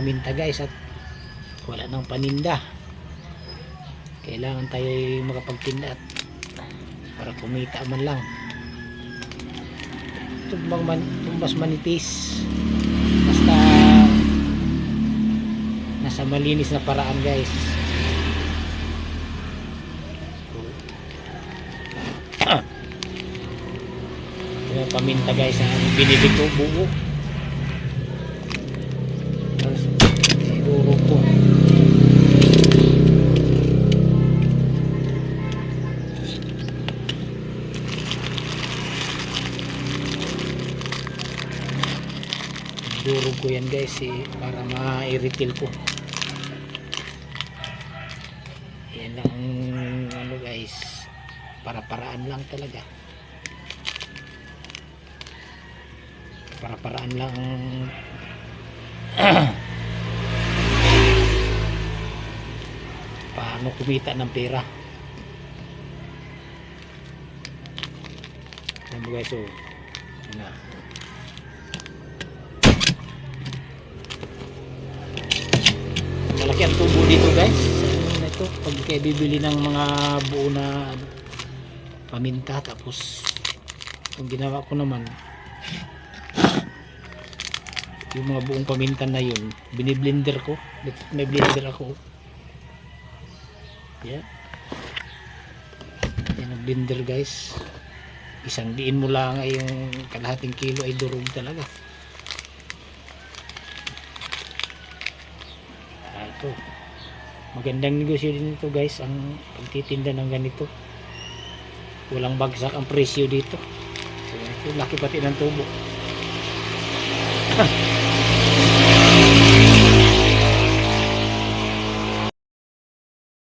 paminta guys at wala nang paninda. Kailangan tayo makapagtinda at para kumita man lang. Tumbas manipis basta nasa malinis na paraan guys. Yung paminta guys ang binili ko buo. Tapos idurog ko. Idurog ko yan guys para ma-retail ko. Yan lang ano guys, para-paraan lang talaga. Para-paraan lang paano kumita ng pera. Yan guys, so na malaki ang tubo dito guys. Ito pag kayo bibili ng mga buo na paminta, tapos ang ginawa ko naman yung mga buong paminta na yun biniblender ko. May blender ako yan. Yan ang blender guys. Isang diin mo lang ay yung kalahating kilo ay durog talaga. Ito magandang negosyo din ito guys, ang pagtitinda ng ganito. Walang bagsak ang presyo dito. So, ito, laki pati ng tubo.